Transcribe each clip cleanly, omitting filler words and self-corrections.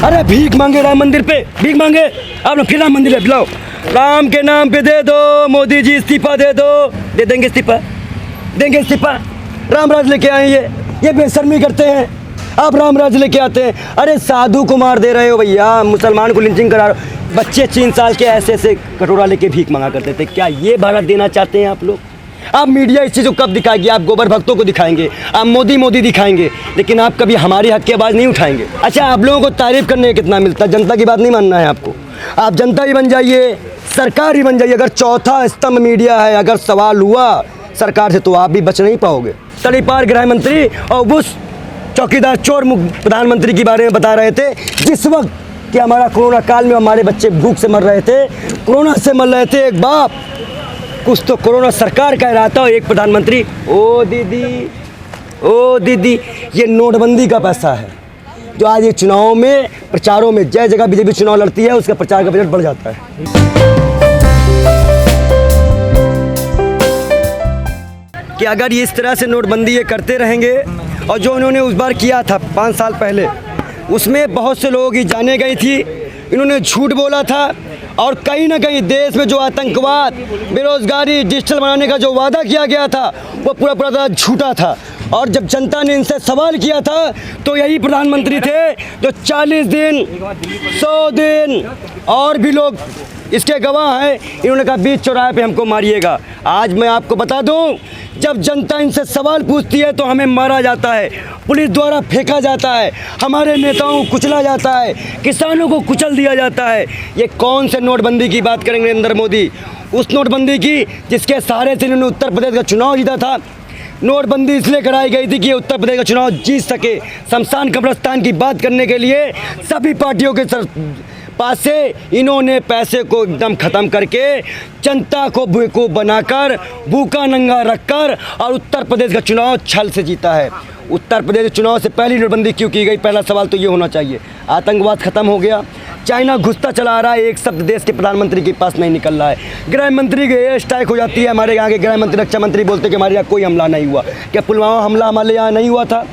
अरे भीख मांगे राम मंदिर पे, भीख मांगे। आप फिर राम मंदिर पे बुलाओ, राम के नाम पे दे दो, मोदी जी इस्तीफा दे दो। दे देंगे इस्तीफा, देंगे इस्तीफा। राम राज लेके आए ये बेशर्मी करते हैं। आप राम राज लेके आते हैं। अरे साधु को मार दे रहे हो भैया, मुसलमान को लिंचिंग करा रहे हो। बच्चे 3 साल के ऐसे कटोरा लेके भीख मांगा करते थे। क्या ये भारत देना चाहते हैं आप लोग? आप मीडिया इस चीज़ को कब दिखाएगी? आप गोबर भक्तों को दिखाएंगे, आप मोदी दिखाएंगे, लेकिन आप कभी हमारी हक की आवाज़ नहीं उठाएंगे। अच्छा, आप लोगों को तारीफ करने का कितना मिलता है? जनता की बात नहीं मानना है आपको। आप जनता ही बन जाइए, सरकार ही बन जाइए। अगर चौथा स्तंभ मीडिया है, अगर सवाल हुआ सरकार से तो आप भी बच नहीं पाओगे। तड़ीपार गृह मंत्री और बुश चौकीदार चोर प्रधानमंत्री के बारे में बता रहे थे, जिस वक्त कि हमारा कोरोना काल में हमारे बच्चे भूख से मर रहे थे, कोरोना से मर रहे थे। एक बाप कुछ तो कोरोना सरकार कह रहा था और एक प्रधानमंत्री ओ दीदी ये नोटबंदी का पैसा है जो आज ये चुनाव में प्रचारों में जय जगह बीजेपी चुनाव लड़ती है, उसका प्रचार का बजट बढ़ जाता है। कि अगर ये इस तरह से नोटबंदी ये करते रहेंगे और जो उन्होंने उस बार किया था 5 साल पहले, उसमें बहुत से लोगों की जानें गई थी, इन्होंने झूठ बोला था और कहीं ना कहीं देश में जो आतंकवाद, बेरोजगारी, डिजिटल बनाने का जो वादा किया गया था वो पूरा झूठा था। और जब जनता ने इनसे सवाल किया था तो यही प्रधानमंत्री थे जो 40 दिन 100 दिन और भी लोग इसके गवाह हैं, इन्होंने कहा बीच चौराहे पे हमको मारिएगा। आज मैं आपको बता दूं, जब जनता इनसे सवाल पूछती है तो हमें मारा जाता है, पुलिस द्वारा फेंका जाता है, हमारे नेताओं को कुचला जाता है, किसानों को कुचल दिया जाता है। ये कौन से नोटबंदी की बात करेंगे नरेंद्र मोदी? उस नोटबंदी की जिसके सहारे से इन्होंने उत्तर प्रदेश का चुनाव जीता था। नोटबंदी इसलिए कराई गई थी कि ये उत्तर प्रदेश का चुनाव जीत सके। शमशान कब्रिस्तान की बात करने के लिए सभी पार्टियों के पास से इन्होंने पैसे को एकदम ख़त्म करके जनता को बेवकूफ़ बनाकर, भूखा नंगा रखकर और उत्तर प्रदेश का चुनाव छल से जीता है। उत्तर प्रदेश चुनाव से पहली नोटबंदी क्यों की गई? पहला सवाल तो ये होना चाहिए। आतंकवाद ख़त्म हो गया, चाइना घुसता चला आ रहा है, एक शब्द देश के प्रधानमंत्री के पास नहीं निकल रहा है। गृह मंत्री की एयर स्ट्राइक हो जाती है, हमारे यहाँ के गृह मंत्री, रक्षा मंत्री बोलते कि हमारे यहाँ कोई हमला नहीं हुआ। क्या पुलवामा हमला हमारे यहाँ नहीं हुआ था?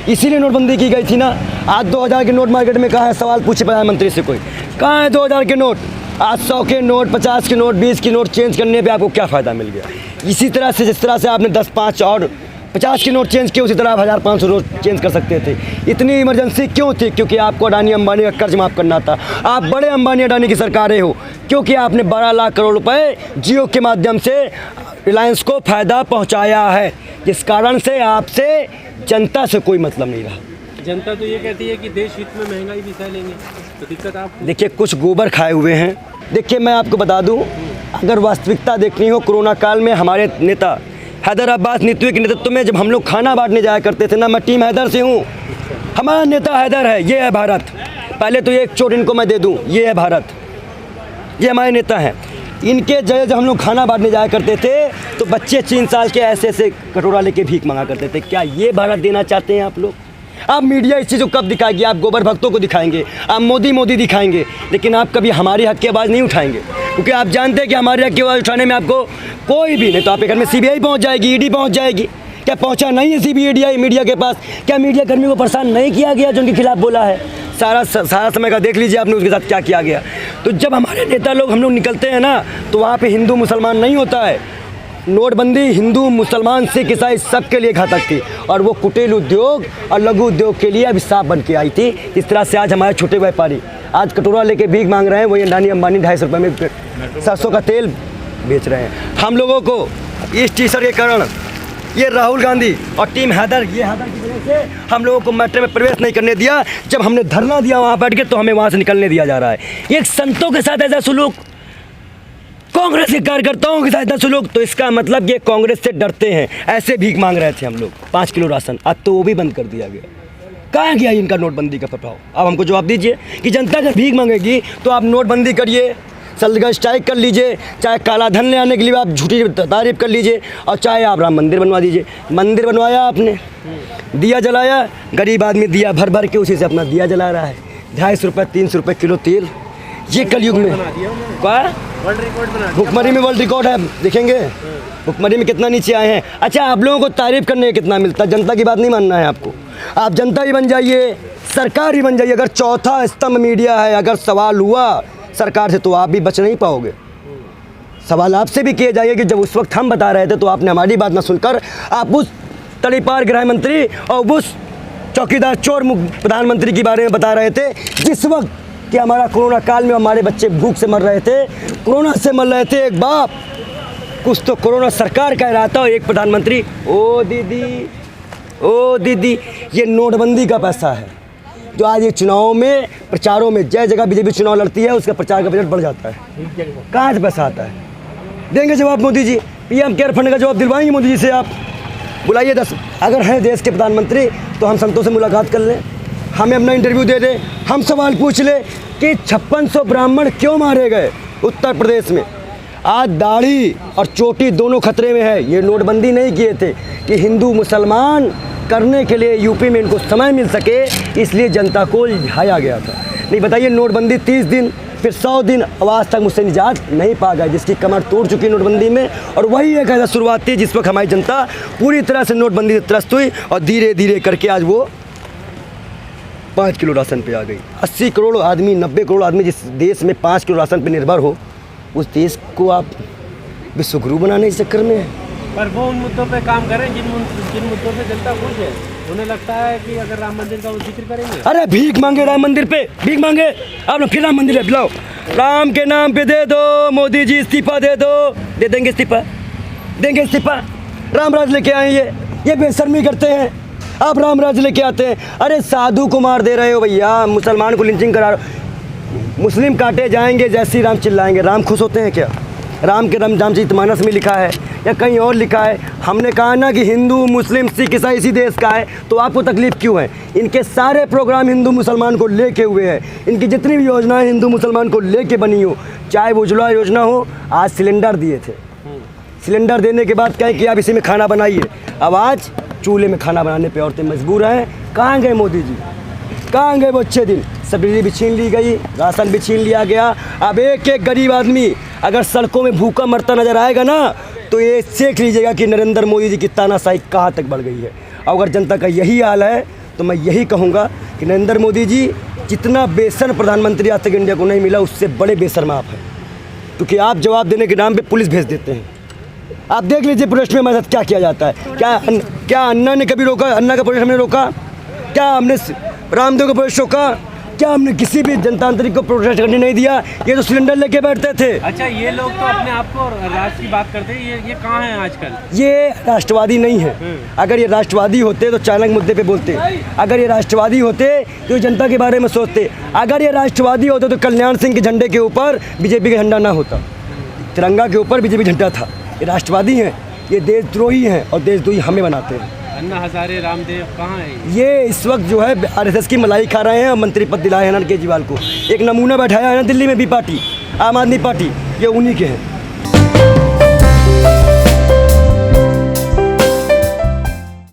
इसीलिए नोटबंदी की गई थी ना। आज 2000 के नोट मार्केट में कहाँ है? सवाल पूछे प्रधानमंत्री से कोई, कहाँ है 2000 के नोट? आज 100 के नोट, 50 के नोट, 20 के नोट चेंज करने पे आपको क्या फ़ायदा मिल गया? इसी तरह से जिस तरह से आपने 10, 5 और 50 के नोट चेंज किए, उसी तरह आप 1500 नोट चेंज कर सकते थे। इतनी इमरजेंसी क्यों थी? क्योंकि आपको अडानी अंबानी का कर्ज माफ़ करना था। आप बड़े अंबानी अडानी की सरकारें हो, क्योंकि आपने 12 लाख करोड़ रुपए जियो के माध्यम से रिलायंस को फ़ायदा पहुँचाया है, जिस कारण से आपसे जनता से कोई मतलब नहीं रहा। जनता तो ये कहती है कि देश हित में महंगाई भी सह लेंगे, तो दिक्कत आप देखिए, कुछ गोबर खाए हुए हैं। देखिए, मैं आपको बता दूं, अगर वास्तविकता देखनी हो, कोरोना काल में हमारे नेता हैदर अब्बास नीतवी के नेतृत्व में जब हम लोग खाना बांटने जाया करते थे ना, मैं टीम हैदर से हूँ, हमारा नेता हैदर है, ये है भारत। पहले तो ये एक चोट इनको मैं दे दूँ, ये है भारत, ये हमारे नेता हैं। इनके जगह जब हम लोग खाना बांटने जाया करते थे तो बच्चे 3 साल के ऐसे कटोरा लेके भीख मांगा करते थे। क्या ये भारत देना चाहते हैं आप लोग? आप मीडिया इस चीज़ को कब दिखाएगी? आप गोबर भक्तों को दिखाएंगे, आप मोदी दिखाएंगे, लेकिन आप कभी हमारी हक की आवाज़ नहीं उठाएंगे, क्योंकि आप जानते हैं कि हमारी हक की आवाज़ उठाने में आपको कोई भी नहीं तो आपके घर में CBI पहुंच जाएगी, ED पहुंच जाएगी। क्या पहुंचा नहीं है CBI मीडिया के पास? क्या मीडिया कर्मी को परेशान नहीं किया गया जो उनके खिलाफ बोला है? सारा समय का देख लीजिए आपने उसके साथ क्या किया गया। तो जब हमारे नेता लोग, हम लोग निकलते हैं ना, तो वहाँ पे हिंदू मुसलमान नहीं होता है। नोटबंदी हिंदू, मुसलमान, सिख, ईसाई सबके लिए घातक थी और वो कुटीर उद्योग और लघु उद्योग के लिए अभिशाप बन के आई थी। इस तरह से आज हमारे छोटे व्यापारी आज कटोरा लेके भीख मांग रहे हैं, वही अडानी अंबानी 250 रुपये में सरसों का तेल बेच रहे हैं। हम लोगों को इस टी-शर्ट के कारण ये राहुल गांधी और टीम हैदर, ये हैदर की वजह से हम लोगों को मेट्रो में प्रवेश नहीं करने दिया। जब हमने धरना दिया वहाँ बैठ के तो हमें वहाँ से निकलने दिया जा रहा है। एक संतों के साथ ऐसा सुलूक, कांग्रेस के कार्यकर्ताओं के साथ ऐसा सुलूक, तो इसका मतलब ये कांग्रेस से डरते हैं। ऐसे भीख मांग रहे थे हम लोग 5 किलो राशन, अब तो वो भी बंद कर दिया गया। कहाँ गया इनका नोटबंदी का प्रभाव? अब हमको जवाब दीजिए कि जनता अगर भीख मांगेगी तो आप नोटबंदी करिए, सर्जिकल स्ट्राइक कर लीजिए, चाहे काला धन ले आने के लिए आप झूठी तारीफ कर लीजिए, और चाहे आप राम मंदिर बनवा दीजिए। मंदिर बनवाया आपने, दिया जलाया, गरीब आदमी दिया भर भर के उसी से अपना दिया जला रहा है। 250 रुपये 300 रुपये किलो तेल, ये कलयुग में क्या वर्ल्ड रिकॉर्ड बना दिया। भुखमरी में वर्ल्ड रिकॉर्ड है, देखेंगे भुखमरी में कितना नीचे आए हैं। अच्छा, आप लोगों को तारीफ करने का कितना मिलता है? जनता की बात नहीं मानना है आपको। आप जनता ही बन जाइए, सरकार ही बन जाइए। अगर चौथा स्तंभ मीडिया है, अगर सवाल हुआ सरकार से तो आप भी बच नहीं पाओगे। सवाल आपसे भी किए जाइए कि जब उस वक्त हम बता रहे थे तो आपने हमारी बात ना सुनकर आप उस तड़ीपार गृह मंत्री और उस चौकीदार चोर प्रधानमंत्री के बारे में बता रहे थे जिस वक्त कि हमारा कोरोना काल में हमारे बच्चे भूख से मर रहे थे, कोरोना से मर रहे थे। एक बाप कुछ तो कोरोना सरकार कह रहा था और एक प्रधानमंत्री ओ दीदी ये नोटबंदी का पैसा है जो आज ये चुनाव में प्रचारों में जय जगह बीजेपी चुनाव लड़ती है उसका प्रचार का बजट बढ़ जाता है। कहाँ से पैसा आता है? देंगे जवाब Modi ji. PM care fund का जवाब दिलवाएंगे मोदी जी से। आप बुलाइए 10 अगर हैं देश के प्रधानमंत्री तो हम संतों से मुलाकात कर लें, हमें अपना इंटरव्यू दे दें, हम सवाल पूछ लें कि 5600 ब्राह्मण क्यों मारे गए उत्तर प्रदेश में। आज दाढ़ी और चोटी दोनों खतरे में है। ये नोटबंदी नहीं किए थे कि हिंदू मुसलमान करने के लिए यूपी में इनको समय मिल सके, इसलिए जनता को रिझाया गया था। नहीं बताइए, नोटबंदी 30 दिन फिर 100 दिन आवाज़ तक मुझसे निजात नहीं पा गए, जिसकी कमर तोड़ चुकी नोटबंदी में। और वही एक ऐसा शुरुआत थी जिस वक्त हमारी जनता पूरी तरह से नोटबंदी से त्रस्त हुई और धीरे धीरे करके आज वो 5 किलो राशन पे आ गई। 80 करोड़ आदमी, 90 करोड़ आदमी जिस देश में 5 किलो राशन पे निर्भर हो, उस देश को आप विश्वगुरु बनाने के चक्कर में है। पर वो उन मुद्दों पे काम करें जिन मुद्दों पे जनता खुश है। उन्हें लगता है कि अगर राम मंदिर का वो जिक्र करेंगे, अरे भीख मांगे राम मंदिर पे, भीख मांगे। आप ना फिर राम मंदिर पे बुलाओ, राम के नाम पे दे दो, मोदी जी इस्तीफा दे दो, दे देंगे इस्तीफा, देंगे इस्तीफा। रामराज लेके आए ये बेशर्मी करते हैं। आप रामराज लेके आते हैं। अरे साधु को मार दे रहे हो भैया, मुसलमान को लिंचिंग करा रहे हो। मुस्लिम काटे जाएंगे जय श्री राम चिल्लाएंगे, राम खुश होते हैं क्या? राम के रामचरितमानस में लिखा है या कहीं और लिखा है? हमने कहा ना कि हिंदू मुस्लिम सिख ईसाई इसी देश का है, तो आपको तकलीफ क्यों है? इनके सारे प्रोग्राम हिंदू मुसलमान को लेके हुए हैं। इनकी जितनी भी योजनाएं हिंदू मुसलमान को लेके बनी हो, चाहे वो उज्ज्वला योजना हो। आज सिलेंडर दिए थे, सिलेंडर देने के बाद कहें कि आप इसी में खाना बनाइए। अब आज चूल्हे में खाना बनाने पे औरतें मजबूर हैं। कहाँ गए मोदी जी? कहाँ गए वो अच्छे दिन? सब्सिडी भी छीन ली गई, राशन भी छीन लिया गया। अब एक एक गरीब आदमी अगर सड़कों में भूखा मरता नजर आएगा ना, तो ये सीख लीजिएगा कि नरेंद्र मोदी जी की तानाशाही कहाँ तक बढ़ गई है। अगर जनता का यही हाल है तो मैं यही कहूँगा कि नरेंद्र मोदी जी जितना बेशर्म प्रधानमंत्री आज तक इंडिया को नहीं मिला, उससे बड़े बेशर्म आप हैं। क्योंकि आप जवाब देने के नाम पे पुलिस भेज देते हैं। आप देख लीजिए प्रोटेस्ट में हमारे साथ क्या किया जाता है। क्या अन्ना ने कभी रोका? अन्ना का प्रोटेस्ट हमने रोका? क्या हमने रामदेव का प्रोटेस्ट रोका? क्या हमने किसी भी जनतांत्रिक को प्रोटेस्ट करने नहीं दिया? ये तो सिलेंडर लेके बैठते थे। अच्छा, ये लोग तो अपने आप को राष्ट्र की बात करते हैं। ये कहाँ है आजकल? ये राष्ट्रवादी नहीं है। अगर ये राष्ट्रवादी होते तो चाणक्य मुद्दे पे बोलते। अगर ये राष्ट्रवादी होते तो जनता के बारे में सोचते। अगर ये राष्ट्रवादी होते तो कल्याण सिंह के झंडे के ऊपर बीजेपी का झंडा ना होता, तिरंगा के ऊपर बीजेपी झंडा था। ये राष्ट्रवादी हैं, ये देशद्रोही हैं और देशद्रोही हमें बनाते हैं। अन्ना हजारे रामदेव कहाँ है? ये इस वक्त जो है आरएसएस की मलाई खा रहे हैं और मंत्री पद दिलाए हैं केजरीवाल को। एक नमूना बैठाया है ना दिल्ली में भी पार्टी, आम आदमी पार्टी, ये उन्हीं के हैं।